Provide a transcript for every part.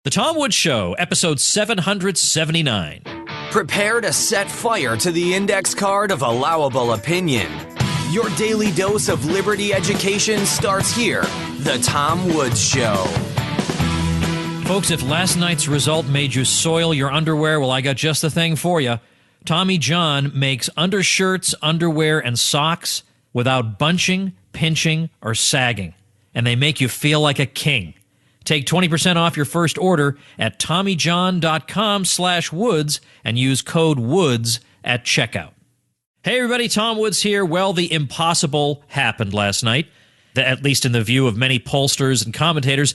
The Tom Woods Show, episode 779. Prepare to set fire to the index card of allowable opinion. Your daily dose of liberty education starts here. The Tom Woods Show. Folks, if last night's result made you soil your underwear, well, I got just the thing for you. Tommy John makes undershirts, underwear, and socks without bunching, pinching, or sagging. And they make you feel like a king. Take 20% off your first order at TommyJohn.com/Woods and use code WOODS at checkout. Hey everybody, Tom Woods here. Well, the impossible happened last night, at least in the view of many pollsters and commentators.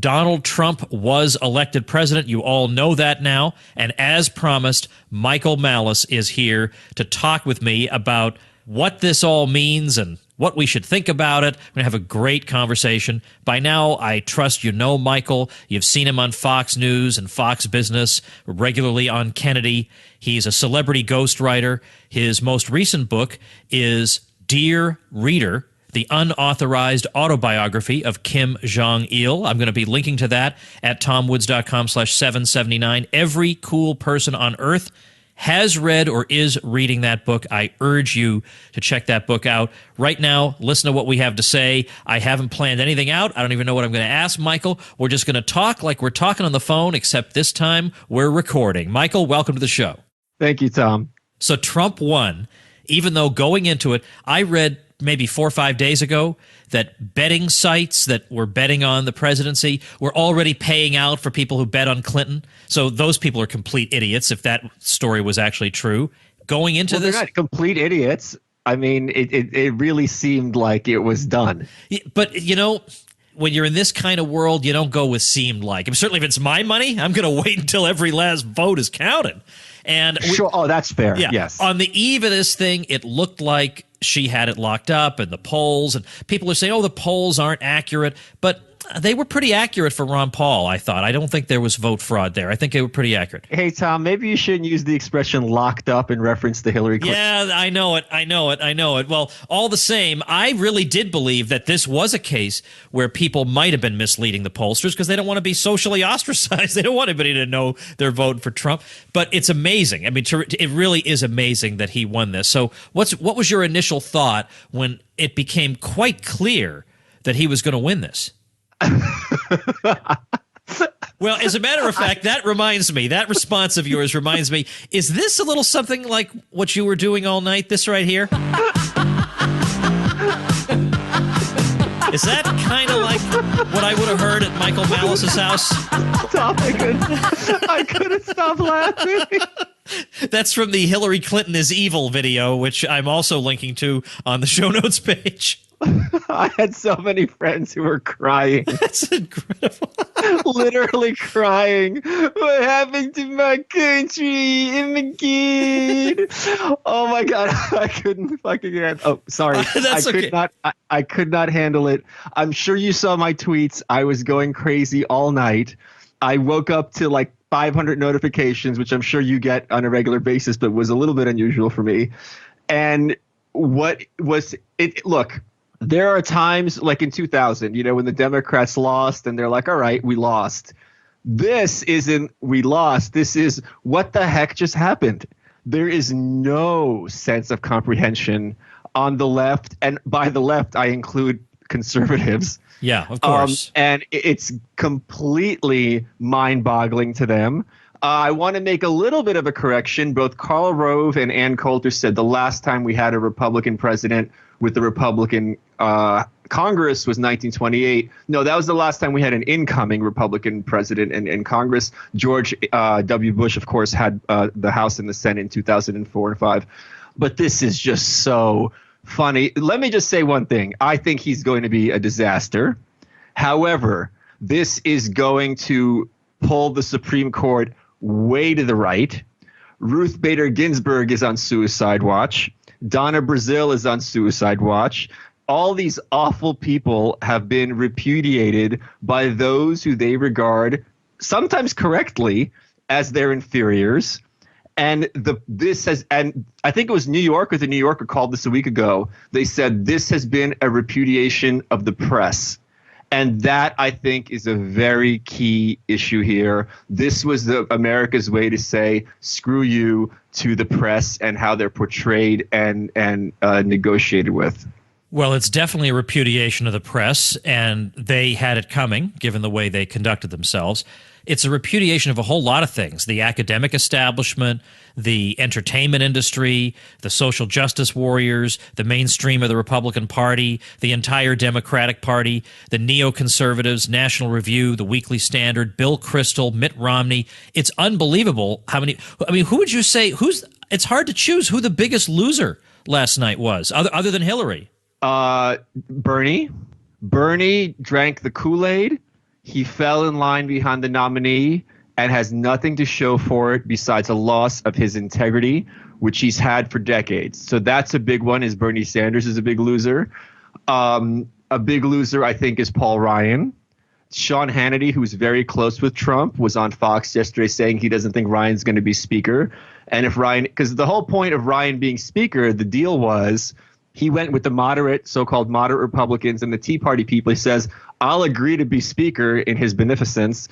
Donald Trump was elected president. You all know that now. And as promised, Michael Malice is here to talk with me about what this all means and what we should think about it. We're going to have a great conversation. By now, I trust you know Michael. You've seen him on Fox News and Fox Business, regularly on Kennedy. He's a celebrity ghostwriter. His most recent book is Dear Reader, the unauthorized autobiography of Kim Jong-il. I'm going to be linking to that at tomwoods.com/779. Every cool person on earth has read or is reading that book. I urge you to check that book out. Right now, listen to what we have to say. I haven't planned anything out. I don't even know what I'm going to ask Michael. We're just going to talk like we're talking on the phone, except this time we're recording. Michael, welcome to the show. Thank you, Tom. So Trump won, even though going into it, I read maybe 4 or 5 days ago that betting sites that were betting on the presidency were already paying out for people who bet on Clinton. So those people are complete idiots if that story was actually true. Going into this, they're not complete idiots. I mean, it really seemed like it was done. But, you know, when you're in this kind of world, you don't go with seemed like. I mean, certainly if it's my money, I'm going to wait until every last vote is counted. And sure. Oh, that's fair. Yeah. Yes. On the eve of this thing, it looked like she had it locked up, and the polls, and people are saying, oh, the polls aren't accurate. But they were pretty accurate for Ron Paul, I thought. I don't think there was vote fraud there. I think they were pretty accurate. Hey, Tom, maybe you shouldn't use the expression locked up in reference to Hillary Clinton. Yeah, I know it. Well, all the same, I really did believe that this was a case where people might have been misleading the pollsters because they don't want to be socially ostracized. They don't want anybody to know they're voting for Trump. But it's amazing. I mean, it really is amazing that he won this. So what was your initial thought when it became quite clear that he was going to win this? Well, as a matter of fact, that response of yours reminds me, is this a little something like what you were doing all night, this right here? Is that kind of like what I would have heard at Michael Malice's house? Stop, I couldn't stop laughing. That's from the Hillary Clinton is evil video, which I'm also linking to on the show notes page. I had so many friends who were crying. That's incredible. Literally crying. What happened to my country? Immigrant. Oh my God. I couldn't fucking handle. Oh, sorry. That's okay. I could not handle it. I'm sure you saw my tweets. I was going crazy all night. I woke up to like 500 notifications, which I'm sure you get on a regular basis, but was a little bit unusual for me. And what was it? Look, there are times like in 2000, you know, when the Democrats lost and they're like, all right, we lost. This isn't we lost. This is what the heck just happened. There is no sense of comprehension on the left. And by the left, I include conservatives. Yeah, of course. And it's completely mind-boggling to them. I want to make a little bit of a correction. Both Karl Rove and Ann Coulter said the last time we had a Republican president with the Republican Congress was 1928. No, that was the last time we had an incoming Republican president in Congress. George W. Bush, of course, had the House and the Senate in 2004 and 5. But this is just so funny. Let me just say one thing. I think he's going to be a disaster. However, this is going to pull the Supreme Court way to the right. Ruth Bader Ginsburg is on suicide watch. Donna Brazile is on suicide watch. All these awful people have been repudiated by those who they regard, sometimes correctly, as their inferiors. And and I think it was New York, or the New Yorker called this a week ago. They said this has been a repudiation of the press. And that, I think, is a very key issue here. This was America's way to say, screw you to the press and how they're portrayed and negotiated with. Well, it's definitely a repudiation of the press, and they had it coming, given the way they conducted themselves. It's a repudiation of a whole lot of things: the academic establishment, the entertainment industry, the social justice warriors, the mainstream of the Republican Party, the entire Democratic Party, the neoconservatives, National Review, the Weekly Standard, Bill Kristol, Mitt Romney. It's unbelievable how many. I mean, who would you say it's hard to choose who the biggest loser last night was, other than Hillary. Bernie. Bernie drank the Kool-Aid. He fell in line behind the nominee and has nothing to show for it besides a loss of his integrity, which he's had for decades. So that's a big one. Is Bernie Sanders is a big loser. A big loser, I think, is Paul Ryan. Sean Hannity, who's very close with Trump, was on Fox yesterday saying he doesn't think Ryan's going to be speaker. And if Ryan, because the whole point of Ryan being speaker, the deal was he went with the moderate, so-called moderate Republicans and the Tea Party people. He says, I'll agree to be speaker in his beneficence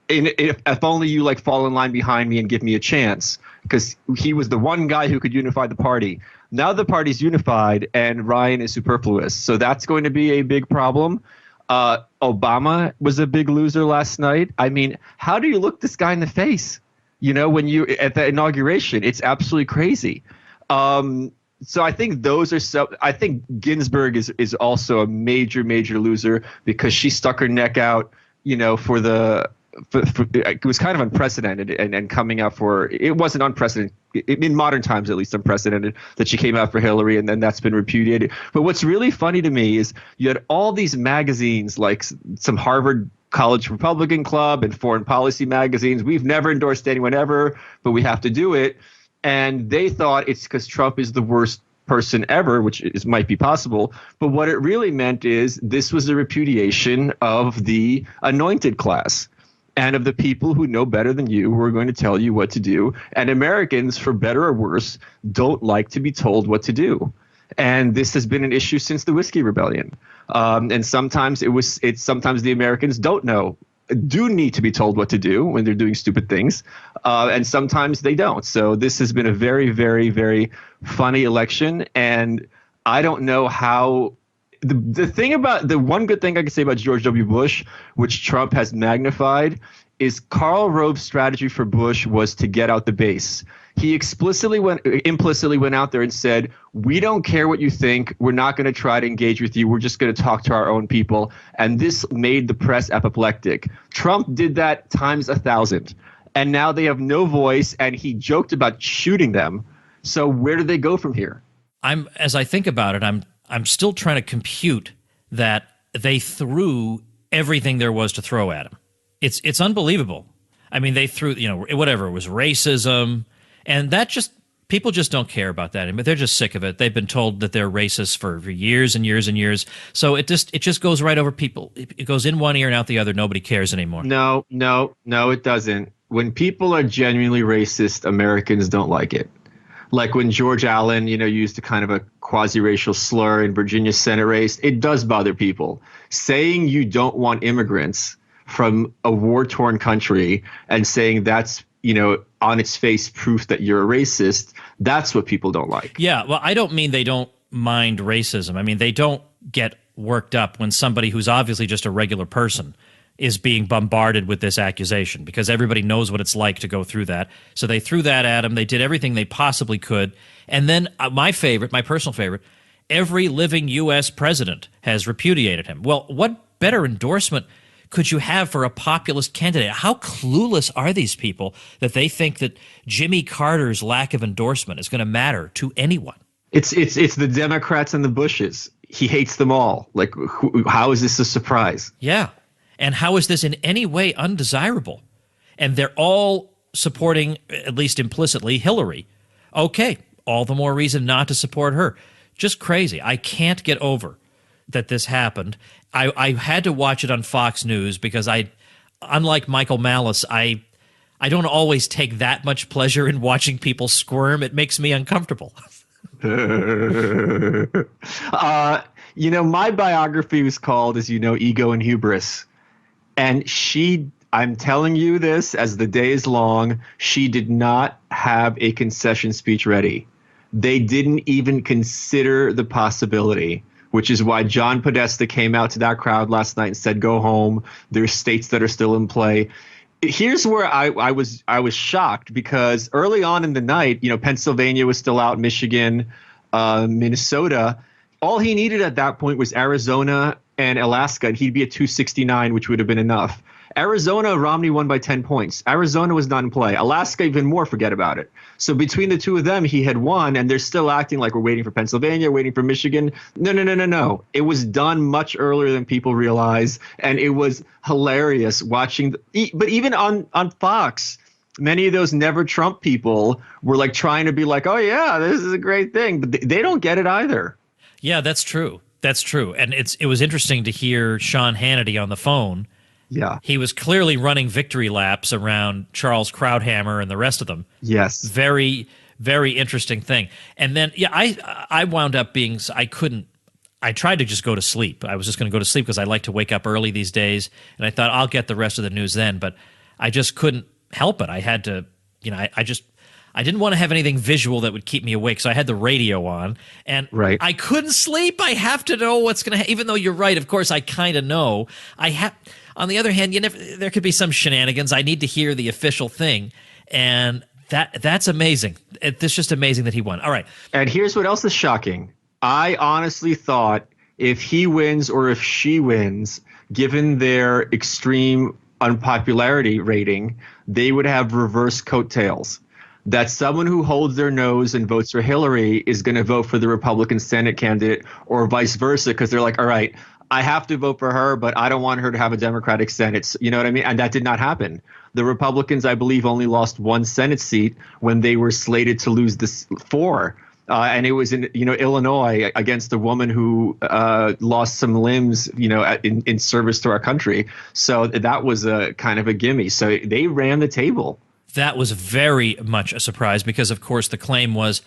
if only you fall in line behind me and give me a chance, because he was the one guy who could unify the party. Now the party's unified and Ryan is superfluous. So that's going to be a big problem. Obama was a big loser last night. I mean, how do you look this guy in the face? When you at the inauguration, it's absolutely crazy. So I think those are I think Ginsburg is also a major loser because she stuck her neck out, for it was kind of unprecedented and coming out it wasn't unprecedented in modern times, at least unprecedented, that she came out for Hillary, and then that's been repudiated. But what's really funny to me is you had all these magazines, like some Harvard College Republican Club and Foreign Policy magazines. We've never endorsed anyone ever, but we have to do it. And they thought it's because Trump is the worst person ever, which might be possible. But what it really meant is this was a repudiation of the anointed class and of the people who know better than you, who are going to tell you what to do. And Americans, for better or worse, don't like to be told what to do. And this has been an issue since the Whiskey Rebellion. And sometimes sometimes the Americans do need to be told what to do when they're doing stupid things. And sometimes they don't. So this has been a very, very, very funny election. And I don't know how the one good thing I can say about George W. Bush, which Trump has magnified, is Karl Rove's strategy for Bush was to get out the base. He implicitly went out there and said, we don't care what you think. We're not going to try to engage with you. We're just going to talk to our own people. And this made the press apoplectic. Trump did that times 1,000. And now they have no voice. And he joked about shooting them. So where do they go from here? As I think about it, I'm still trying to compute that they threw everything there was to throw at him. It's unbelievable. I mean, they threw, whatever, it was racism. And people just don't care about that. I mean, they're just sick of it. They've been told that they're racist for years and years and years. So it just goes right over people. It goes in one ear and out the other. Nobody cares anymore. No, it doesn't. When people are genuinely racist, Americans don't like it. Like when George Allen, used a kind of a quasi-racial slur in Virginia's Senate race, it does bother people. Saying you don't want immigrants from a war-torn country and saying that's on its face proof that you're a racist, that's what people don't like. Yeah, well, I don't mean they don't mind racism. I mean, they don't get worked up when somebody who's obviously just a regular person is being bombarded with this accusation, because everybody knows what it's like to go through that. So they threw that at him. They did everything they possibly could. And then my personal favorite, every living U.S. president has repudiated him. Well, what better endorsement could you have for a populist candidate? How clueless are these people that they think that Jimmy Carter's lack of endorsement is going to matter to anyone? It's the Democrats and the Bushes. He hates them all. Like, how is this a surprise? Yeah. And how is this in any way undesirable? And they're all supporting, at least implicitly, Hillary. Okay, all the more reason not to support her. Just crazy. I can't get over that this happened. I had to watch it on Fox News because unlike Michael Malice, I don't always take that much pleasure in watching people squirm. It makes me uncomfortable. My biography was called, as you know, Ego and Hubris. And I'm telling you this as the day is long, she did not have a concession speech ready. They didn't even consider the possibility, which is why John Podesta came out to that crowd last night and said, go home. There's states that are still in play. Here's where I was shocked, because early on in the night, Pennsylvania was still out, Michigan, Minnesota. All he needed at that point was Arizona and Alaska, and he'd be at 269, which would have been enough. Arizona, Romney won by 10 points. Arizona was not in play. Alaska, even more, forget about it. So between the two of them, he had won, and they're still acting like we're waiting for Pennsylvania, waiting for Michigan. No. It was done much earlier than people realize, and it was hilarious watching. But even on Fox, many of those never Trump people were like trying to be like, oh, yeah, this is a great thing. But they don't get it either. Yeah, that's true. That's true. And it was interesting to hear Sean Hannity on the phone. Yeah. He was clearly running victory laps around Charles Krauthammer and the rest of them. Yes. Very, very interesting thing. And then, I wound up being – I tried to just go to sleep. I was just going to go to sleep because I like to wake up early these days. And I thought I'll get the rest of the news then. But I just couldn't help it. I had to I didn't want to have anything visual that would keep me awake, so I had the radio on, and right. I couldn't sleep. I have to know what's going to even though you're right, of course, I kind of know. On the other hand, there could be some shenanigans. I need to hear the official thing, and that's amazing. It's just amazing that he won. All right. And here's what else is shocking. I honestly thought if he wins or if she wins, given their extreme unpopularity rating, they would have reverse coattails. That someone who holds their nose and votes for Hillary is going to vote for the Republican Senate candidate, or vice versa, because they're like, all right, I have to vote for her, but I don't want her to have a Democratic Senate. You know what I mean? And that did not happen. The Republicans, I believe, only lost one Senate seat when they were slated to lose four. And it was in Illinois against a woman who lost some limbs, in service to our country. So that was a kind of a gimme. So they ran the table. That was very much a surprise because, of course, the claim was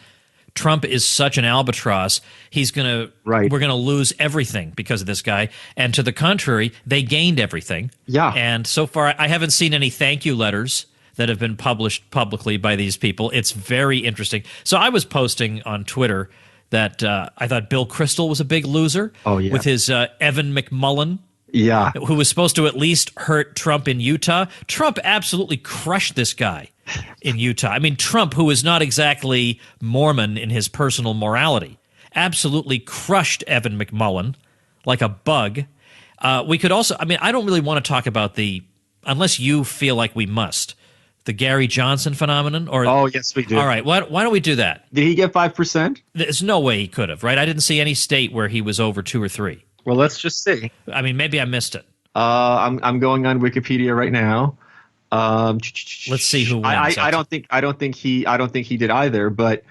Trump is such an albatross. We're going to lose everything because of this guy. And to the contrary, they gained everything. Yeah. And so far, I haven't seen any thank you letters that have been published publicly by these people. It's very interesting. So I was posting on Twitter that I thought Bill Kristol was a big loser with his Evan McMullin. Yeah. Who was supposed to at least hurt Trump in Utah. Trump absolutely crushed this guy in Utah. I mean, Trump, who is not exactly Mormon in his personal morality, absolutely crushed Evan McMullin like a bug. We could also, I don't really want to talk about unless you feel like we must, the Gary Johnson phenomenon. Oh, yes, we do. All right. Why don't we do that? Did he get 5%? There's no way he could have, right? I didn't see any state where he was over 2 or 3. Well, let's just see. Maybe I missed it. I'm going on Wikipedia right now. Let's see who wins. I don't think he did either. But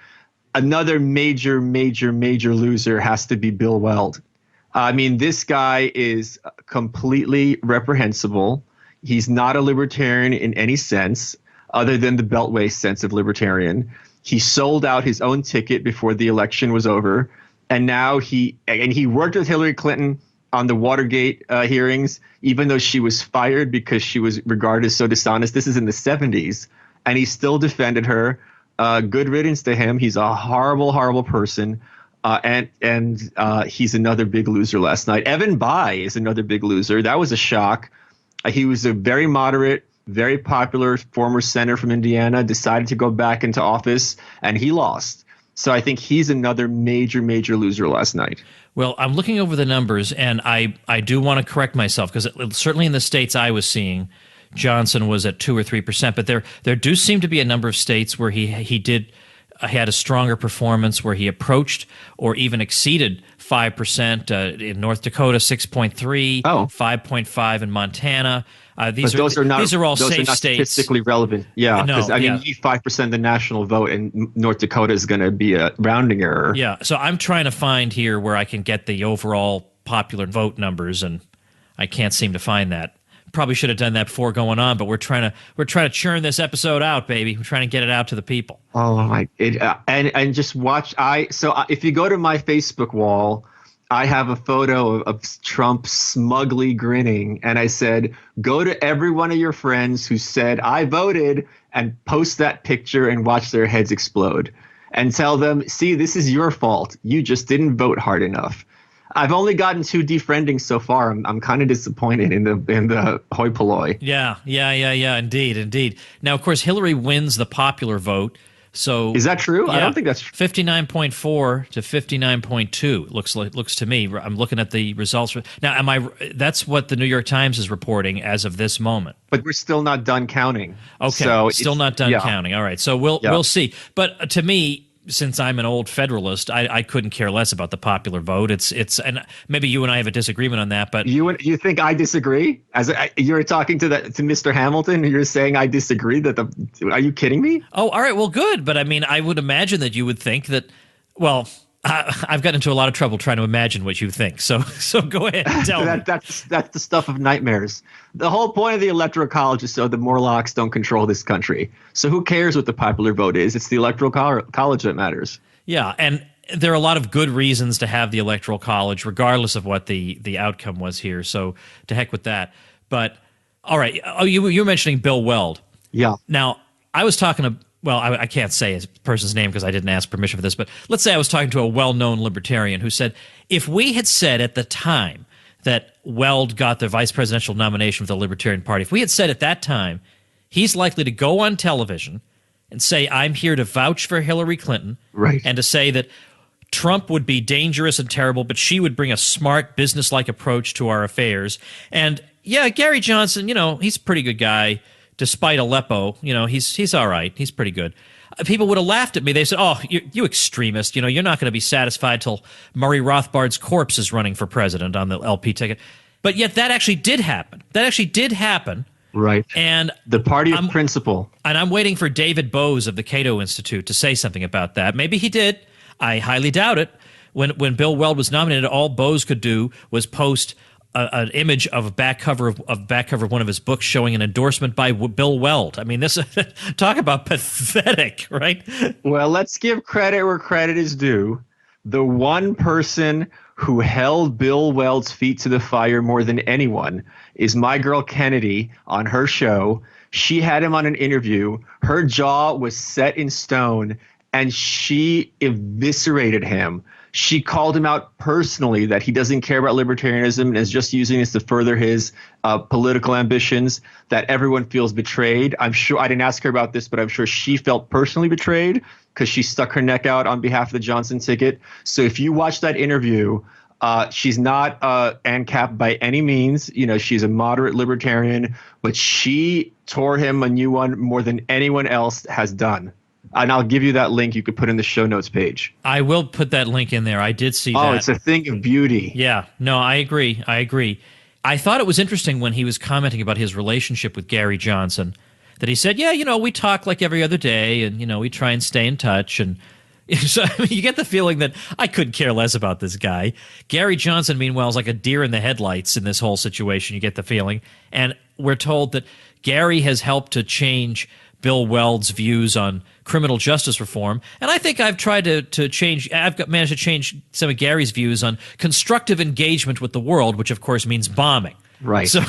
another major loser has to be Bill Weld. This guy is completely reprehensible. He's not a libertarian in any sense, other than the Beltway sense of libertarian. He sold out his own ticket before the election was over. And now he worked with Hillary Clinton on the Watergate hearings, even though she was fired because she was regarded as so dishonest. This is in the 70s, and he still defended her. Good riddance to him. He's a horrible, horrible person, and he's another big loser last night. Evan Bayh is another big loser. That was a shock. He was a very moderate, very popular former senator from Indiana, decided to go back into office, and he lost. So I think he's another major loser last night. Well, I'm looking over the numbers, and I do want to correct myself because certainly in the states I was seeing, Johnson was at 2 or 3%, but there do seem to be a number of states where he had a stronger performance, where he approached or even exceeded 5%. In North Dakota, 6.3, 5.5 in Montana. These are all safe states. Statistically relevant. Yeah, because you need 5% of the national vote, and North Dakota is going to be a rounding error. Yeah, so I'm trying to find here where I can get the overall popular vote numbers, and I can't seem to find that. Probably should have done that before going on, but we're trying to churn this episode out, baby. We're trying to get it out to the people. Oh my! And just watch. If you go to my Facebook wall, I have a photo of Trump smugly grinning, and I said, go to every one of your friends who said I voted and post that picture and watch their heads explode and tell them, see, this is your fault. You just didn't vote hard enough. I've only gotten 2 defriendings so far. I'm kind of disappointed in the hoi polloi. Yeah. Indeed. Now, of course, Hillary wins the popular vote. So is that true? Yeah, I don't think that's true. 59.4 to 59.2 looks to me. I'm looking at the results now. That's what the New York Times is reporting as of this moment. But we're still not done counting. Okay, so still not done counting. All right, so we'll see. But to me, since I'm an old Federalist, I couldn't care less about the popular vote. It's and maybe you and I have a disagreement on that, but you think I disagree? You're talking to Mr. Hamilton, you're saying I disagree. Are you kidding me? Oh, all right. Well, good, but I mean, I would imagine that you would think that. Well, I've gotten into a lot of trouble trying to imagine what you think. So go ahead and tell me. That's the stuff of nightmares. The whole point of the Electoral College is so the Morlocks don't control this country. So who cares what the popular vote is? It's the Electoral College that matters. Yeah, and there are a lot of good reasons to have the Electoral College, regardless of what the outcome was here. So to heck with that. But all right, you were mentioning Bill Weld. Yeah. Now I was talking to. Well, I can't say his person's name because I didn't ask permission for this, but let's say I was talking to a well-known libertarian who said, if we had said at the time that Weld got the vice presidential nomination for the Libertarian Party, if we had said at that time, he's likely to go on television and say, I'm here to vouch for Hillary Clinton, right, and to say that Trump would be dangerous and terrible, but she would bring a smart, business-like approach to our affairs. And yeah, Gary Johnson, he's a pretty good guy. Despite Aleppo, he's all right. He's pretty good. People would have laughed at me. They said, oh, you extremist. You're not going to be satisfied till Murray Rothbard's corpse is running for president on the LP ticket. But yet that actually did happen. Right. And the party of principle. And I'm waiting for David Bose of the Cato Institute to say something about that. Maybe he did. I highly doubt it. When Bill Weld was nominated, all Bose could do was post an image of a back cover of one of his books showing an endorsement by Bill Weld. I mean, this talk about pathetic, right? Well, let's give credit where credit is due. The one person who held Bill Weld's feet to the fire more than anyone is my girl Kennedy on her show. She had him on an interview. Her jaw was set in stone, and she eviscerated him. She called him out personally that he doesn't care about libertarianism and is just using this to further his political ambitions, that everyone feels betrayed. I'm sure I didn't ask her about this, but I'm sure she felt personally betrayed because she stuck her neck out on behalf of the Johnson ticket. So if you watch that interview, she's not ANCAP by any means. She's a moderate libertarian, but she tore him a new one more than anyone else has done. And I'll give you that link you could put in the show notes page. I will put that link in there. I did see that. Oh, it's a thing of beauty. Yeah. No, I agree. I thought it was interesting when he was commenting about his relationship with Gary Johnson that he said, yeah, we talk like every other day and, we try and stay in touch. And so you get the feeling that I couldn't care less about this guy. Gary Johnson, meanwhile, is like a deer in the headlights in this whole situation. You get the feeling. And we're told that Gary has helped to change Bill Weld's views on criminal justice reform, and I think I've tried to change. Managed to change some of Gary's views on constructive engagement with the world, which of course means bombing. Right. So,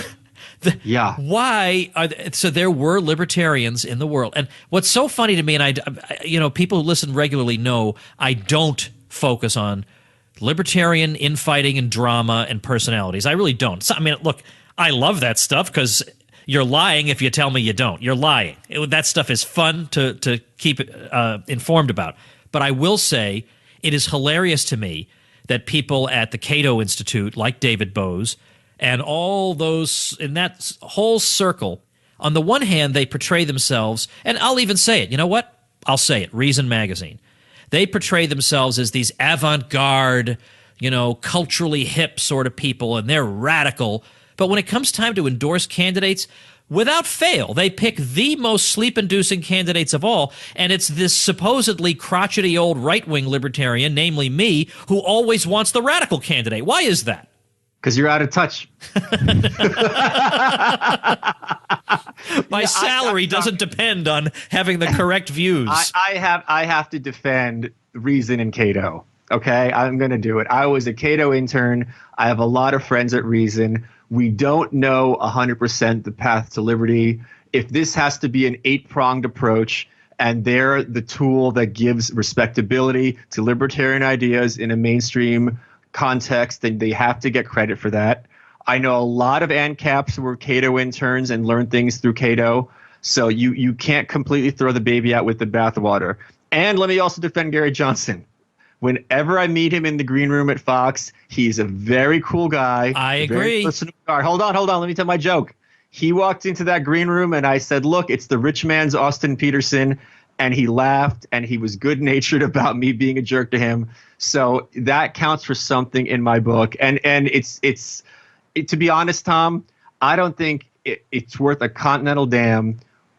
yeah. Why are so there were libertarians in the world, and what's so funny to me, and people who listen regularly know I don't focus on libertarian infighting and drama and personalities. I really don't. So, look, I love that stuff because you're lying if you tell me you don't. You're lying. That stuff is fun to keep informed about. But I will say it is hilarious to me that people at the Cato Institute, like David Bose, and all those in that whole circle, on the one hand, they portray themselves, and I'll even say it. You know what? I'll say it. Reason Magazine. They portray themselves as these avant-garde, culturally hip sort of people, and they're radical. But when it comes time to endorse candidates, without fail, they pick the most sleep-inducing candidates of all, and it's this supposedly crotchety old right-wing libertarian, namely me, who always wants the radical candidate. Why is that? Because you're out of touch. My salary doesn't depend on having the correct views. I have to defend Reason and Cato. Okay, I'm going to do it. I was a Cato intern. I have a lot of friends at Reason. We don't know 100% the path to liberty. If this has to be an 8-pronged approach, and they're the tool that gives respectability to libertarian ideas in a mainstream context, then they have to get credit for that. I know a lot of ANCAPs who were Cato interns and learned things through Cato. So you can't completely throw the baby out with the bathwater. And let me also defend Gary Johnson. Whenever I meet him in the green room at Fox, he's a very cool guy. I agree. Very personal guy. Hold on. Let me tell my joke. He walked into that green room and I said, look, it's the rich man's Austin Peterson. And he laughed and he was good natured about me being a jerk to him. So that counts for something in my book. And it's to be honest, Tom, I don't think it's worth a continental damn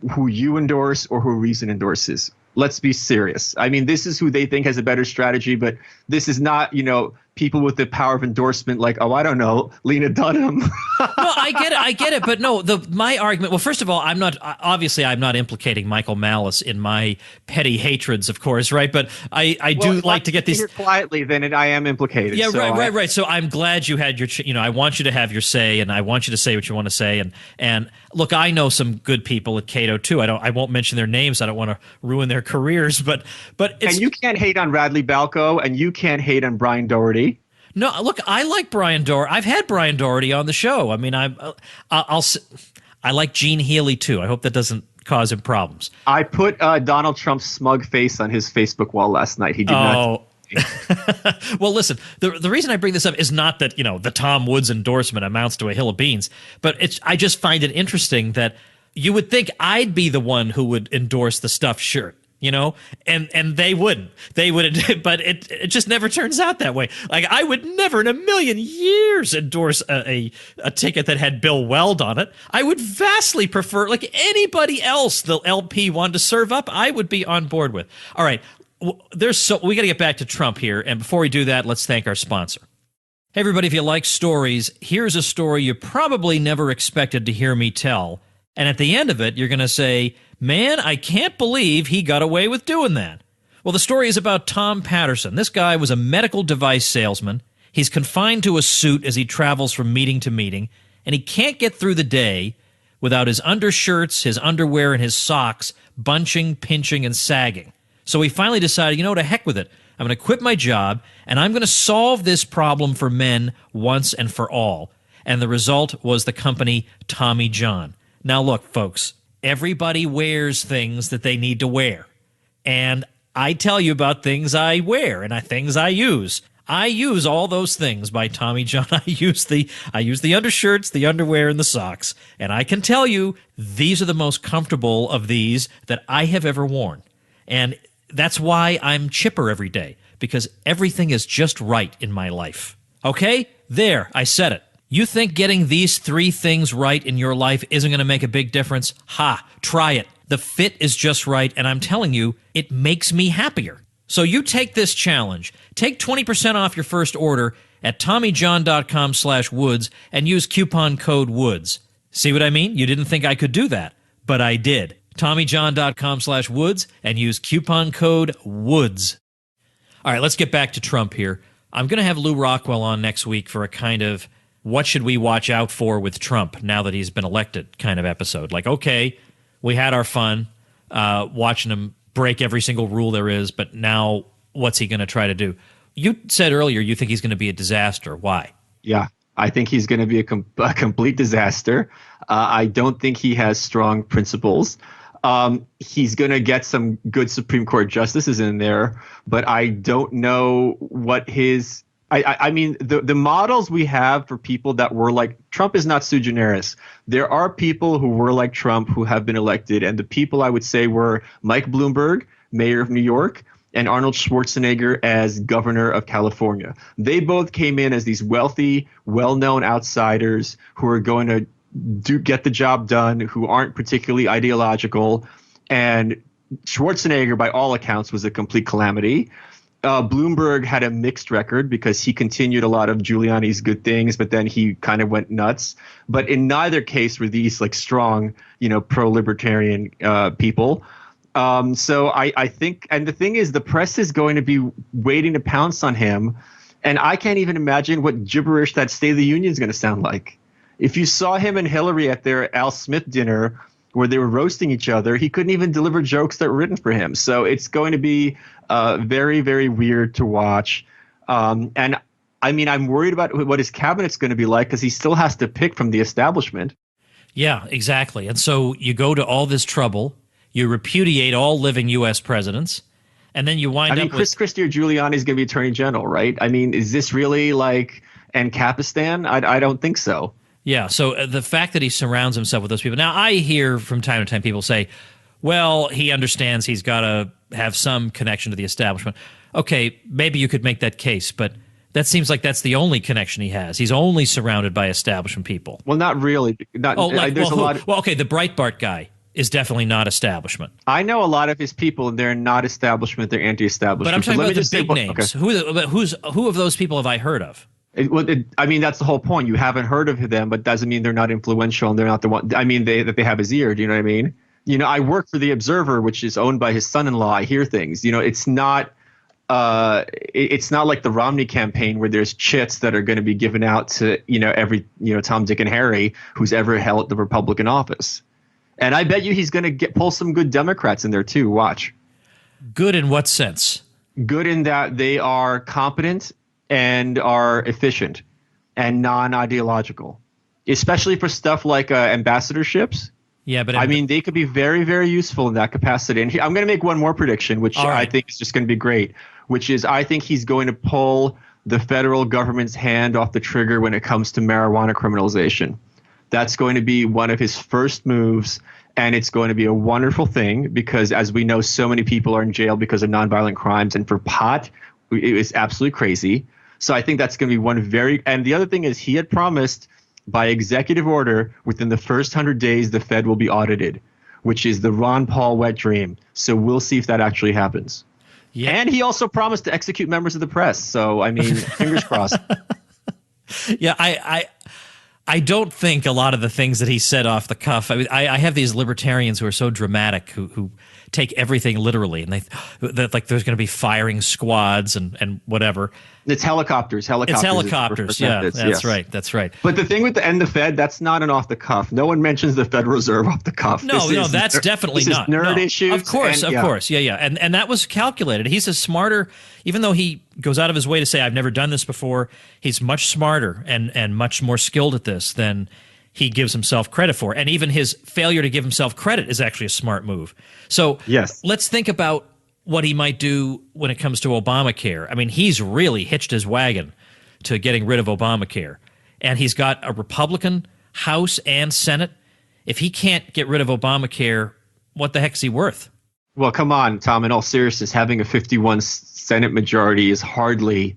who you endorse or who Reason endorses. Let's be serious. I mean, this is who they think has a better strategy, but this is not, people with the power of endorsement like, oh, I don't know, Lena Dunham. No, I get it. But no, my argument, well, first of all, I'm not implicating Michael Malice in my petty hatreds, of course, right? But I do like to get these. If quietly, then I am implicated. Yeah, so right. So I'm glad you had your, I want you to have your say, and I want you to say what you want to say. And look, I know some good people at Cato too. I won't mention their names. I don't want to ruin their careers, but it's, and you can't hate on Radley Balco, and you can't hate on Brian Doherty. No, look, I like Brian Doherty. I've had Brian Doherty on the show. I mean, I like Gene Healy too. I hope that doesn't cause him problems. I put Donald Trump's smug face on his Facebook wall last night. He did not. Well, listen, the reason I bring this up is not that, the Tom Woods endorsement amounts to a hill of beans, but I just find it interesting that you would think I'd be the one who would endorse the stuffed shirt. And they wouldn't, but it just never turns out that way. Like, I would never in a million years endorse a ticket that had Bill Weld on it. I would vastly prefer, like anybody else the LP wanted to serve up, I would be on board with. All right. We got to get back to Trump here. And before we do that, let's thank our sponsor. Hey, everybody, if you like stories, here's a story you probably never expected to hear me tell. And at the end of it, you're going to say, man, I can't believe he got away with doing that. Well, the story is about Tom Patterson. This guy was a medical device salesman. He's confined to a suit as he travels from meeting to meeting, and he can't get through the day without his undershirts, his underwear, and his socks bunching, pinching, and sagging. So he finally decided, to heck with it. I'm going to quit my job, and I'm going to solve this problem for men once and for all. And the result was the company Tommy John. Now, look, folks, everybody wears things that they need to wear. And I tell you about things I wear and things I use. I use all those things by Tommy John. I use the undershirts, the underwear, and the socks. And I can tell you, these are the most comfortable of these that I have ever worn. And that's why I'm chipper every day, because everything is just right in my life. Okay? There, I said it. You think getting these 3 things right in your life isn't going to make a big difference? Ha, try it. The fit is just right, and I'm telling you, it makes me happier. So you take this challenge. Take 20% off your first order at TommyJohn.com/Woods and use coupon code WOODS. See what I mean? You didn't think I could do that, but I did. TommyJohn.com/Woods and use coupon code WOODS. All right, let's get back to Trump here. I'm going to have Lou Rockwell on next week for a kind of what should we watch out for with Trump now that he's been elected kind of episode. Like, okay, we had our fun watching him break every single rule there is, but now what's he going to try to do? You said earlier you think he's going to be a disaster. Why? Yeah, I think he's going to be a complete disaster. I don't think he has strong principles. He's going to get some good Supreme Court justices in there, but I don't know what his... I mean, the models we have for people that were like Trump is not sui generis. There are people who were like Trump who have been elected. And the people I would say were Mike Bloomberg, mayor of New York, and Arnold Schwarzenegger as governor of California. They both came in as these wealthy, well-known outsiders who are going to get the job done, who aren't particularly ideological. And Schwarzenegger, by all accounts, was a complete calamity. Bloomberg had a mixed record because he continued a lot of Giuliani's good things, but then he kind of went nuts. But in neither case were these like strong, pro-libertarian people. So I think, and the thing is, the press is going to be waiting to pounce on him. And I can't even imagine what gibberish that State of the Union is going to sound like. If you saw him and Hillary at their Al Smith dinner where they were roasting each other, he couldn't even deliver jokes that were written for him. So it's going to be very, very weird to watch. And I mean, I'm worried about what his cabinet's going to be like because he still has to pick from the establishment. Yeah, exactly. And so you go to all this trouble, you repudiate all living U.S. presidents, and then you wind up Chris Christie or Giuliani is going to be attorney general, right? I mean, is this really like Ancapistan? I don't think so. Yeah, so the fact that he surrounds himself with those people. Now, I hear from time to time people say, well, he understands he's got to have some connection to the establishment. Okay, maybe you could make that case, but that seems like that's the only connection he has. He's only surrounded by establishment people. Well, not really. There's a lot. Okay, the Breitbart guy is definitely not establishment. I know a lot of his people, and they're not establishment. They're anti-establishment. But I'm talking about the big names. Okay. Who of those people have I heard of? I mean, that's the whole point. You haven't heard of them, but doesn't mean they're not influential and they're not the one. I mean, that they have his ear. Do you know what I mean? You know, I work for the Observer, which is owned by his son-in-law. I hear things. You know, it's not like the Romney campaign where there's chits that are going to be given out to, every, Tom, Dick, and Harry who's ever held the Republican office. And I bet you he's going to pull some good Democrats in there too. Watch. Good in what sense? Good in that they are competent and are efficient and non-ideological, especially for stuff like ambassadorships. Yeah, but I mean, they could be very, very useful in that capacity. And I'm going to make one more prediction, which I think is just going to be great, which is I think he's going to pull the federal government's hand off the trigger when it comes to marijuana criminalization. That's going to be one of his first moves, and it's going to be a wonderful thing because, as we know, so many people are in jail because of nonviolent crimes, and for pot, it was absolutely crazy. So I think that's going to be and the other thing is he had promised by executive order within the first 100 days, the Fed will be audited, which is the Ron Paul wet dream. So we'll see if that actually happens. Yeah. And he also promised to execute members of the press. So, I mean, fingers crossed. Yeah, I don't think a lot of the things that he said off the cuff. I mean, I have these libertarians who are so dramatic who take everything literally, and they like there's going to be firing squads and whatever. It's helicopters. It's helicopters. Yeah, that's right. But the thing with the Fed, that's not an off the cuff. No one mentions the Federal Reserve off the cuff. No, that's definitely not. Nerd issues. Of course. Yeah. And that was calculated. He's a smarter, even though he goes out of his way to say, I've never done this before, he's much smarter and much more skilled at this than he gives himself credit for. And even his failure to give himself credit is actually a smart move. So let's think about what he might do when it comes to Obamacare. I mean, he's really hitched his wagon to getting rid of Obamacare. And he's got a Republican House and Senate. If he can't get rid of Obamacare, what the heck is he worth? Well, come on, Tom, in all seriousness, having a 51 Senate majority is hardly,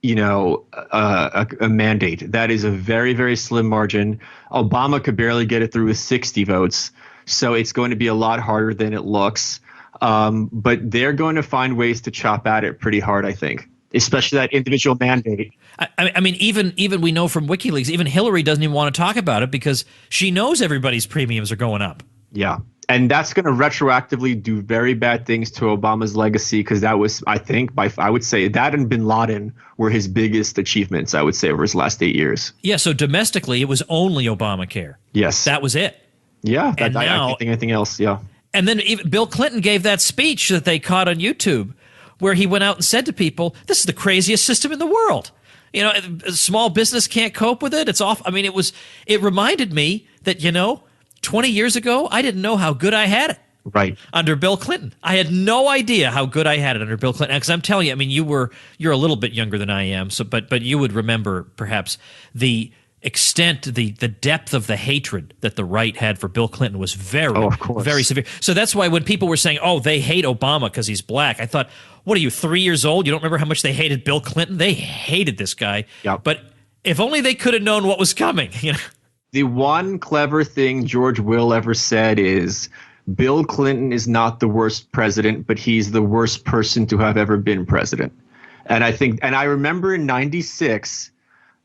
a mandate. That is a very, very slim margin. Obama could barely get it through with 60 votes. So it's going to be a lot harder than it looks. But they're going to find ways to chop at it pretty hard, I think, especially that individual mandate. I mean, even we know from WikiLeaks, even Hillary doesn't even want to talk about it because she knows everybody's premiums are going up. Yeah. And that's going to retroactively do very bad things to Obama's legacy because that was, I think, I would say that and bin Laden were his biggest achievements, I would say, over his last 8 years. Yeah, so domestically, it was only Obamacare. Yes. That was it. Yeah, I can't think anything else, yeah. And then even Bill Clinton gave that speech that they caught on YouTube where he went out and said to people, this is the craziest system in the world. A small business can't cope with it. It's off. I mean, it reminded me that, 20 years ago, I didn't know how good I had it. Right. Under Bill Clinton. I had no idea how good I had it under Bill Clinton. Because I'm telling you, I mean, you're a little bit younger than I am, but you would remember perhaps the extent, the depth of the hatred that the right had for Bill Clinton was very severe. So that's why when people were saying, oh, they hate Obama because he's black, I thought, what are you, 3 years old? You don't remember how much they hated Bill Clinton? They hated this guy. Yep. But if only they could have known what was coming. The one clever thing George Will ever said is Bill Clinton is not the worst president, but he's the worst person to have ever been president. And I remember in 96,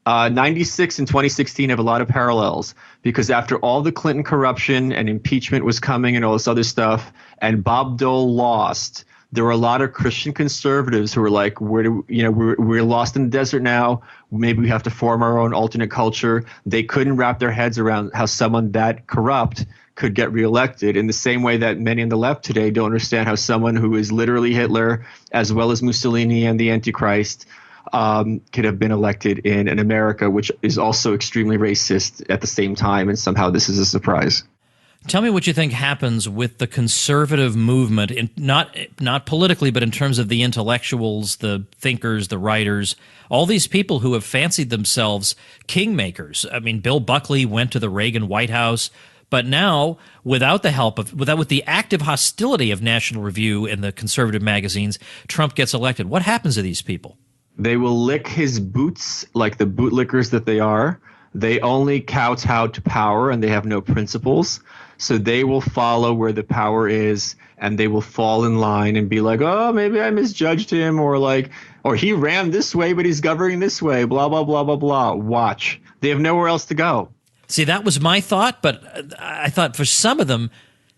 '96 and 2016 have a lot of parallels because after all the Clinton corruption and impeachment was coming and all this other stuff, and Bob Dole lost, there were a lot of Christian conservatives who were like, we're lost in the desert now. Maybe we have to form our own alternate culture. They couldn't wrap their heads around how someone that corrupt could get reelected, in the same way that many on the left today don't understand how someone who is literally Hitler as well as Mussolini and the Antichrist could have been elected in an America which is also extremely racist at the same time, and somehow this is a surprise. Tell me what you think happens with the conservative movement, not politically, but in terms of the intellectuals, the thinkers, the writers, all these people who have fancied themselves kingmakers. I mean, Bill Buckley went to the Reagan White House, but now, without the active hostility of National Review and the conservative magazines, Trump gets elected. What happens to these people? They will lick his boots like the bootlickers that they are. They only kowtow to power, and they have no principles. So they will follow where the power is, and they will fall in line and be like, oh, maybe I misjudged him, or he ran this way, but he's governing this way, blah, blah, blah, blah, blah. Watch. They have nowhere else to go. See, that was my thought, but I thought for some of them,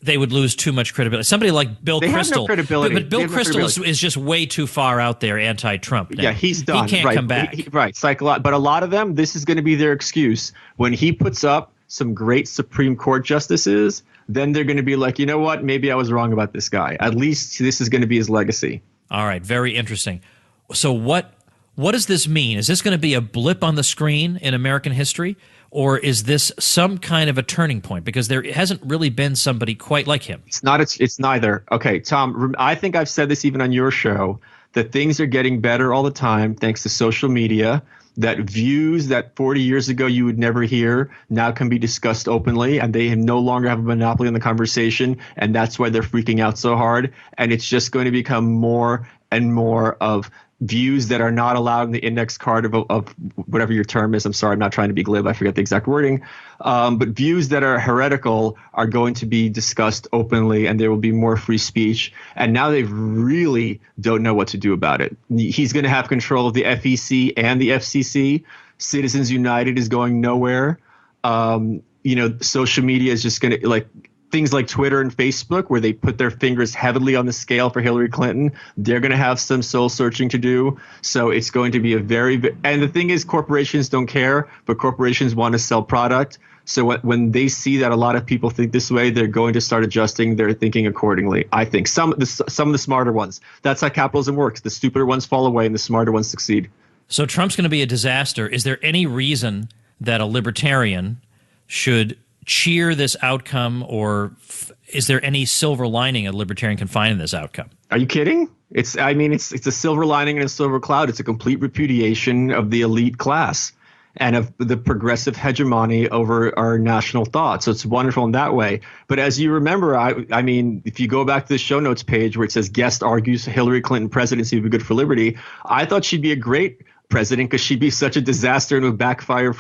they would lose too much credibility. Somebody like Bill Kristol. Have no credibility. But Bill Kristol is just way too far out there anti-Trump now. Yeah, he's done. He can't come back. Right. But a lot of them, this is going to be their excuse. When he puts up some great Supreme Court justices, then they're going to be like, you know what? Maybe I was wrong about this guy. At least this is going to be his legacy. All right. Very interesting. So what does this mean? Is this going to be a blip on the screen in American history? Or is this some kind of a turning point? Because there hasn't really been somebody quite like him. It's not. It's neither. Okay, Tom, I think I've said this even on your show, that things are getting better all the time thanks to social media, that views that 40 years ago you would never hear now can be discussed openly, and they no longer have a monopoly on the conversation, and that's why they're freaking out so hard. And it's just going to become more and more of views that are not allowed in the index card of whatever your term is. I'm sorry, I'm not trying to be glib. I forget the exact wording. But views that are heretical are going to be discussed openly, and there will be more free speech. And now they really don't know what to do about it. He's going to have control of the FEC and the FCC. Citizens United is going nowhere. Social media is just going to, things like Twitter and Facebook, where they put their fingers heavily on the scale for Hillary Clinton, they're going to have some soul searching to do. So it's going to be and the thing is, corporations don't care, but corporations want to sell product. So when they see that a lot of people think this way, they're going to start adjusting their thinking accordingly. I think some of the smarter ones. That's how capitalism works. The stupider ones fall away and the smarter ones succeed. So Trump's going to be a disaster. Is there any reason that a libertarian should cheer this outcome, or is there any silver lining a libertarian can find in this outcome? Are you kidding? It's a silver lining and a silver cloud. It's a complete repudiation of the elite class and of the progressive hegemony over our national thought. So it's wonderful in that way. But as you remember, I mean, if you go back to the show notes page where it says guest argues Hillary Clinton presidency would be good for liberty, I thought she'd be a great president because she'd be such a disaster and would backfire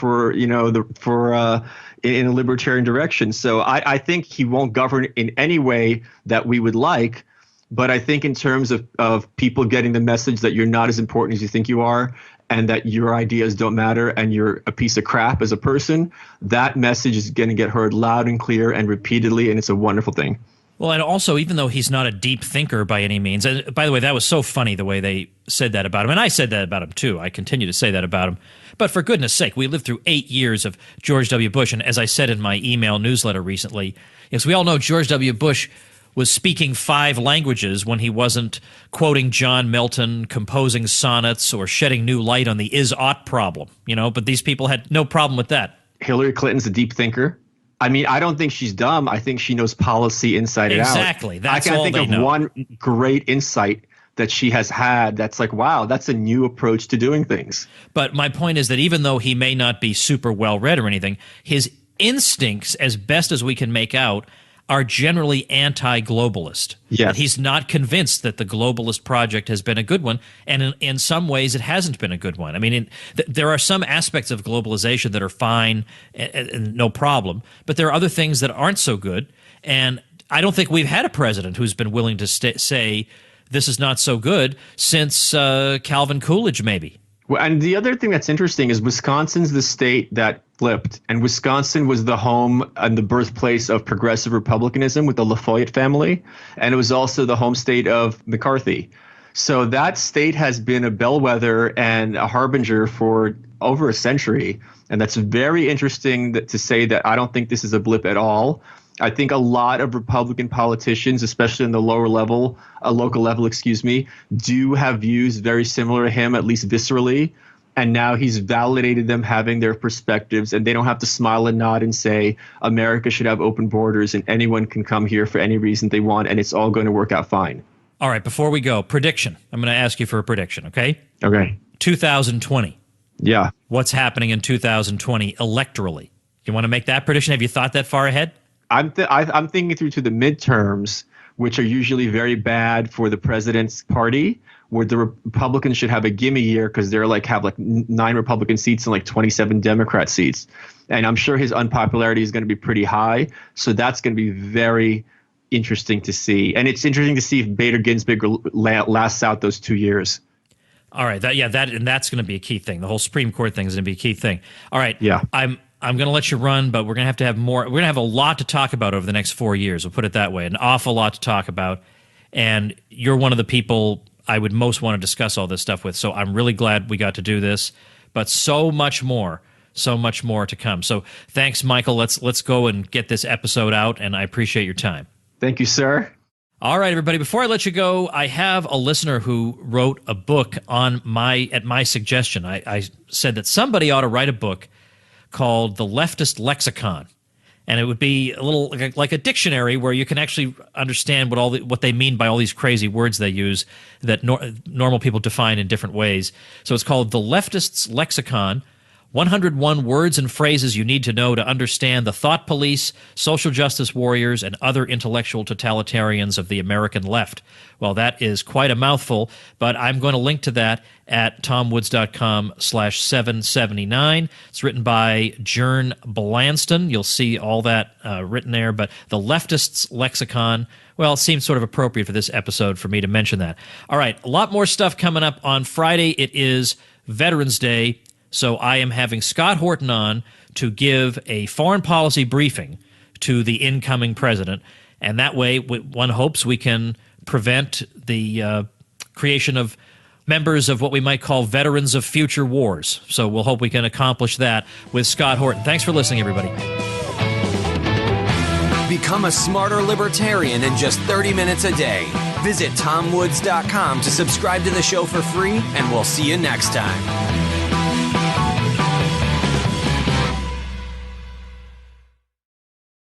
in a libertarian direction. So I think he won't govern in any way that we would like. But I think in terms of people getting the message that you're not as important as you think you are, and that your ideas don't matter and you're a piece of crap as a person, that message is going to get heard loud and clear and repeatedly, and it's a wonderful thing. Well, and also, even though he's not a deep thinker by any means, and by the way, that was so funny the way they said that about him, and I said that about him too. I continue to say that about him. But for goodness sake, we lived through 8 years of George W. Bush, and as I said in my email newsletter recently, yes, we all know George W. Bush was speaking 5 languages when he wasn't quoting John Milton, composing sonnets, or shedding new light on the is-ought problem, but these people had no problem with that. Hillary Clinton's a deep thinker. I mean, I don't think she's dumb. I think she knows policy inside and out. Exactly. That's all they know. I can think of one great insight that she has had that's like, wow, that's a new approach to doing things. But my point is that even though he may not be super well-read or anything, his instincts, as best as we can make out, are generally anti-globalist. Yes. That he's not convinced that the globalist project has been a good one, and in some ways it hasn't been a good one. I mean, there are some aspects of globalization that are fine and no problem, but there are other things that aren't so good, and I don't think we've had a president who's been willing to say this is not so good since Calvin Coolidge, maybe. Well, and the other thing that's interesting is Wisconsin's the state that flipped, and Wisconsin was the home and the birthplace of progressive republicanism with the Lafayette family, and it was also the home state of McCarthy. So that state has been a bellwether and a harbinger for over a century, and that's very interesting to say that I don't think this is a blip at all. I think a lot of Republican politicians, especially in the lower level, local level, do have views very similar to him, at least viscerally. And now he's validated them having their perspectives, and they don't have to smile and nod and say America should have open borders and anyone can come here for any reason they want, and it's all going to work out fine. All right, before we go, prediction. I'm going to ask you for a prediction, okay? Okay. 2020. Yeah. What's happening in 2020 electorally? You want to make that prediction? Have you thought that far ahead? I'm thinking through to the midterms, which are usually very bad for the president's party, where the Republicans should have a gimme year because they're have 9 Republican seats and 27 Democrat seats. And I'm sure his unpopularity is going to be pretty high. So that's going to be very interesting to see. And it's interesting to see if Bader Ginsburg lasts out those 2 years. All right. That's going to be a key thing. The whole Supreme Court thing is going to be a key thing. All right. Yeah. I'm going to let you run, but we're going to have more. We're going to have a lot to talk about over the next 4 years. We'll put it that way. An awful lot to talk about. And you're one of the people I would most want to discuss all this stuff with. So I'm really glad we got to do this. But so much more to come. So thanks, Michael. Let's go and get this episode out, and I appreciate your time. Thank you, sir. All right, everybody. Before I let you go, I have a listener who wrote a book at my suggestion. I said that somebody ought to write a book called The Leftist Lexicon, and it would be a little like a dictionary where you can actually understand what they mean by all these crazy words they use that normal people define in different ways. So it's called The Leftist's Lexicon, 101 words and phrases you need to know to understand the thought police, social justice warriors, and other intellectual totalitarians of the American left. Well, that is quite a mouthful, but I'm going to link to that at tomwoods.com/779. It's written by Jern Blanston. You'll see all that written there, but the Leftist's Lexicon, well, it seems sort of appropriate for this episode for me to mention that. All right, a lot more stuff coming up on Friday. It is Veterans Day. So I am having Scott Horton on to give a foreign policy briefing to the incoming president. And that way, one hopes we can prevent the creation of members of what we might call veterans of future wars. So we'll hope we can accomplish that with Scott Horton. Thanks for listening, everybody. Become a smarter libertarian in just 30 minutes a day. Visit TomWoods.com to subscribe to the show for free, and we'll see you next time.